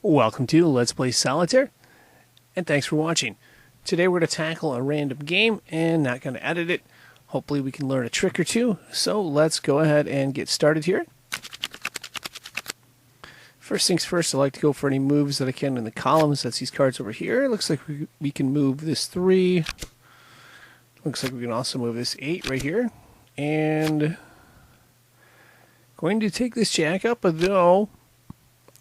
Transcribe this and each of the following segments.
Welcome to Let's Play Solitaire, and thanks for watching. Today we're going to tackle a random game and not going to edit it. Hopefully we can learn a trick or two, so let's go ahead and get started here. First things first, I like to go for any moves that I can in the columns. That's these cards over here. Looks like we can move this 3. Looks like we can also move this 8 right here. And going to take this jack up, though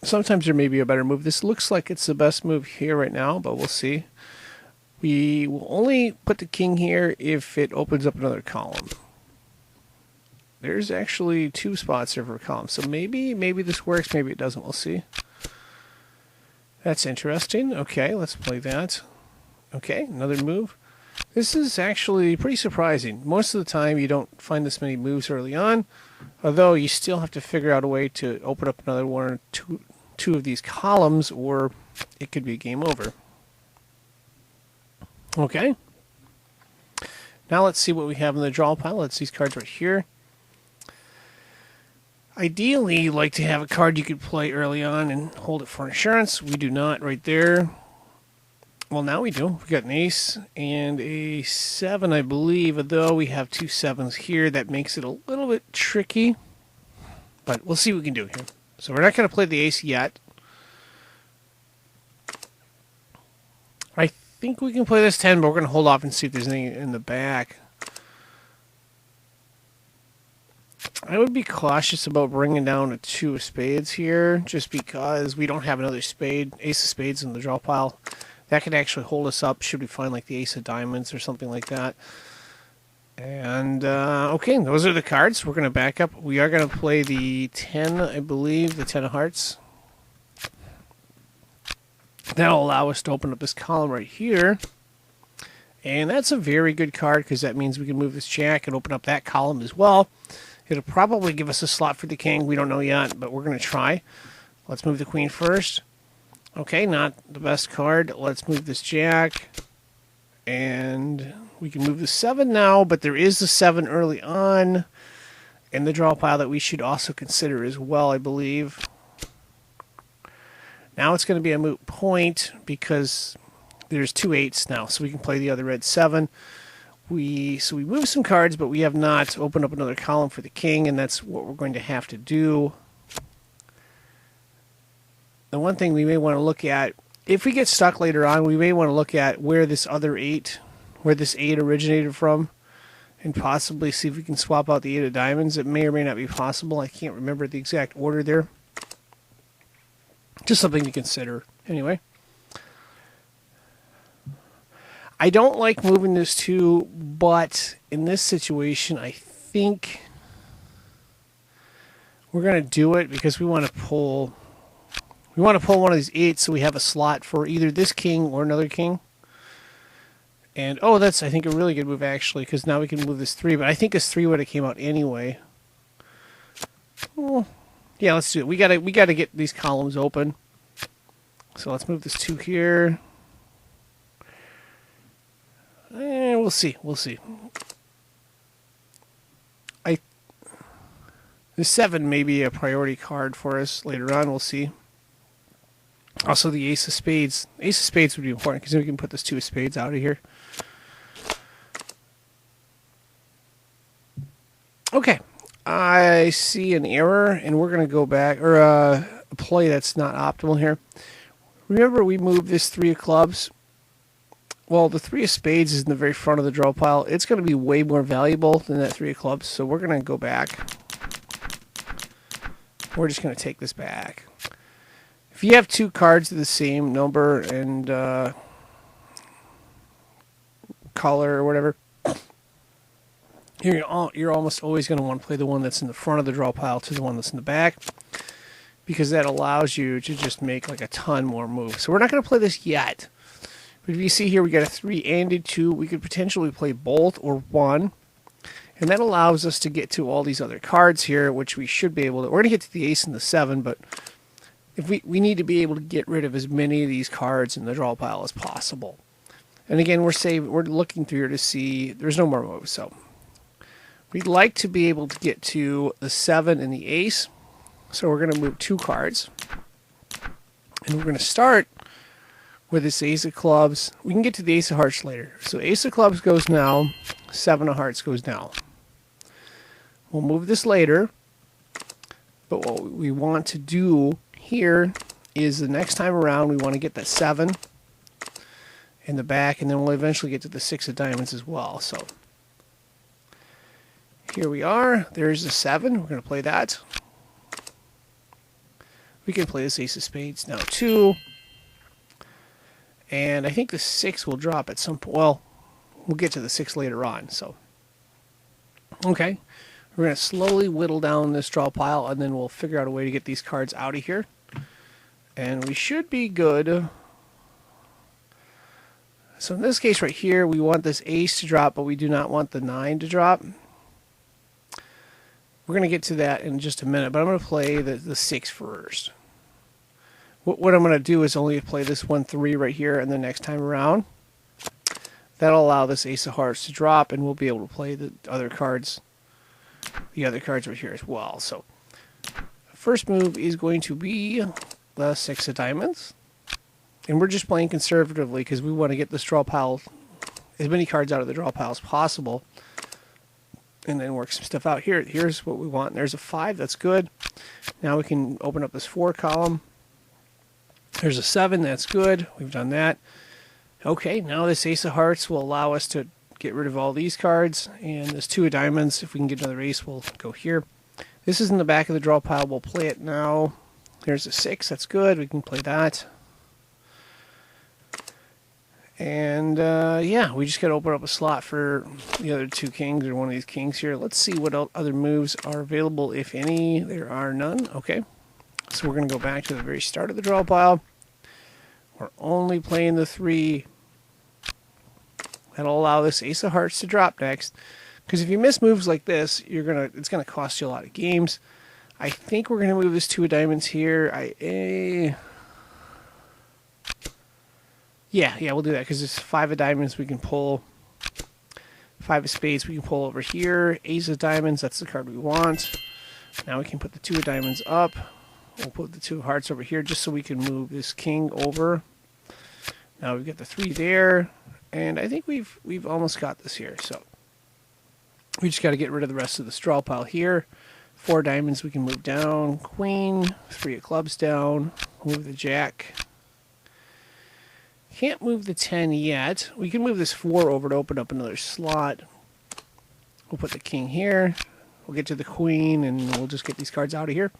sometimes there may be a better move. This looks like it's the best move here right now, but we'll see. We will only put the king here if it opens up another column. There's actually 2 spots there for a column, so maybe this works, maybe it doesn't. We'll see. That's interesting. Okay, let's play that. Okay, another move. This is actually pretty surprising. Most of the time you don't find this many moves early on, although you still have to figure out a way to open up another one or two of these columns, or it could be game over. Okay. Now let's see what we have in the draw pile. Let's see these cards right here. Ideally, you like to have a card you could play early on and hold it for insurance. We do not right there. Well, now we do. We've got an ace and a 7, I believe, although we have 2 7s here. That makes it a little bit tricky, but we'll see what we can do here. So we're not going to play the ace yet. I think we can play this 10, but we're going to hold off and see if there's anything in the back. I would be cautious about bringing down a 2 of spades here, just because we don't have another spade, ace of spades in the draw pile. That could actually hold us up should we find like the ace of diamonds or something like that. And, okay, those are the cards. We're going to back up. We are going to play the 10, I believe, the 10 of hearts. That'll allow us to open up this column right here. And that's a very good card because that means we can move this jack and open up that column as well. It'll probably give us a slot for the king. We don't know yet, but we're going to try. Let's move the queen first. Okay, not the best card. Let's move this jack. And we can move the 7 now, but there is the 7 early on in the draw pile that we should also consider as well, I believe. Now it's going to be a moot point because there's 2 8s now, so we can play the other red 7. So we move some cards, but we have not opened up another column for the king, and that's what we're going to have to do. The one thing we may want to look at, if we get stuck later on, we may want to look at where this other 8, where this 8 originated from, and possibly see if we can swap out the 8 of diamonds. It may or may not be possible. I can't remember the exact order there. Just something to consider. Anyway. I don't like moving this 2, but in this situation, I think we're going to do it because we want to pull... We want to pull one of these 8s so we have a slot for either this king or another king. And, oh, that's, I think, a really good move, actually, because now we can move this 3. But I think this 3 would have came out anyway. Well, yeah, let's do it. We gotta get these columns open. So let's move this 2 here. We'll see. We'll see. The 7 may be a priority card for us later on. We'll see. Also, the ace of spades. Ace of spades would be important because then we can put this 2 of spades out of here. Okay. I see an error, and we're going to go back, or a play that's not optimal here. Remember, we moved this 3 of clubs. Well, the 3 of spades is in the very front of the draw pile. It's going to be way more valuable than that 3 of clubs, so we're going to go back. We're just going to take this back. If you have 2 cards of the same number and color or whatever, you're almost always going to want to play the one that's in the front of the draw pile to the one that's in the back, because that allows you to just make like a ton more moves. So we're not going to play this yet. But if you see here, we got a 3 and a 2. We could potentially play both or 1. And that allows us to get to all these other cards here, which we should be able to. We're going to get to the ace and the 7, but if we need to be able to get rid of as many of these cards in the draw pile as possible. And again, we're looking through here to see there's no more moves. So we'd like to be able to get to the 7 and the ace. So we're going to move 2 cards. And we're going to start with this ace of clubs. We can get to the ace of hearts later. So ace of clubs goes now, 7 of hearts goes now. We'll move this later, but what we want to do here is the next time around we want to get that 7 in the back, and then we'll eventually get to the 6 of diamonds as well. So here we are. There's the 7. We're going to play that. We can play this ace of spades now too. And I think the 6 will drop at some point. Well, we'll get to the 6 later on. So, okay. We're going to slowly whittle down this draw pile, and then we'll figure out a way to get these cards out of here. And we should be good. So in this case right here, we want this ace to drop, but we do not want the 9 to drop. We're going to get to that in just a minute, but I'm going to play the 6 first. What I'm going to do is only play this 1-3 right here, and the next time around, that'll allow this ace of hearts to drop, and we'll be able to play the other cards right here as well. So first move is going to be the 6 of diamonds, and we're just playing conservatively because we want to get this draw pile, as many cards out of the draw pile as possible, and then work some stuff out. Here's what we want. There's a 5. That's good. Now we can open up this 4 column. There's a 7. That's good. We've done that. Okay, now this ace of hearts will allow us to get rid of all these cards, and this 2 of diamonds, if we can get another ace, we'll go here. This is in the back of the draw pile. We'll play it now. There's a 6. That's good. We can play that. And yeah, we just got to open up a slot for the other 2 kings, or one of these kings here. Let's see what other moves are available, if any. There are none. Okay, so we're going to go back to the very start of the draw pile. We're only playing the 3. That'll allow this ace of hearts to drop next, because if you miss moves like this, it's gonna cost you a lot of games. I think we're gonna move this 2 of diamonds here. Yeah, we'll do that, because this 5 of diamonds we can pull. 5 of spades we can pull over here. Ace of diamonds, that's the card we want. Now we can put the 2 of diamonds up. We'll put the 2 of hearts over here just so we can move this king over. Now we've got the 3 there. And I think we've almost got this here. So we just got to get rid of the rest of the straw pile here. 4 diamonds we can move down. Queen, 3 of clubs down. Move the jack. Can't move the 10 yet. We can move this 4 over to open up another slot. We'll put the king here. We'll get to the queen, and we'll just get these cards out of here.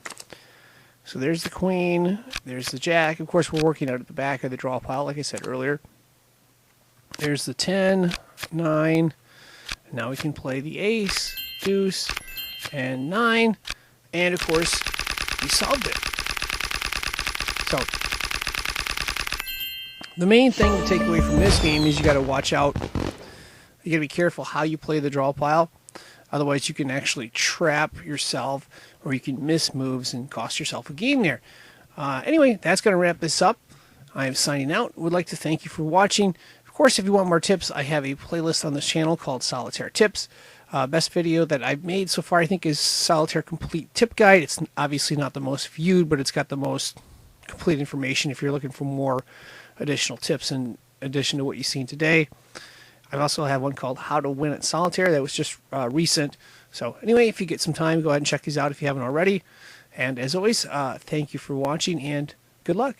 So there's the queen. There's the jack. Of course, we're working out at the back of the draw pile, like I said earlier. There's the 10, 9, and now we can play the ace, deuce, and 9, and of course, we solved it. So, the main thing to take away from this game is you got to watch out. You got to be careful how you play the draw pile. Otherwise, you can actually trap yourself, or you can miss moves and cost yourself a game there. Anyway, that's going to wrap this up. I am signing out. Would like to thank you for watching. Of course, if you want more tips, I have a playlist on this channel called Solitaire Tips. Best video that I've made so far, I think, is Solitaire Complete Tip Guide. It's obviously not the most viewed, but it's got the most complete information if you're looking for more additional tips in addition to what you've seen today. I also have one called How to Win at Solitaire that was just recent. So anyway, if you get some time, go ahead and check these out if you haven't already. And as always, thank you for watching, and good luck.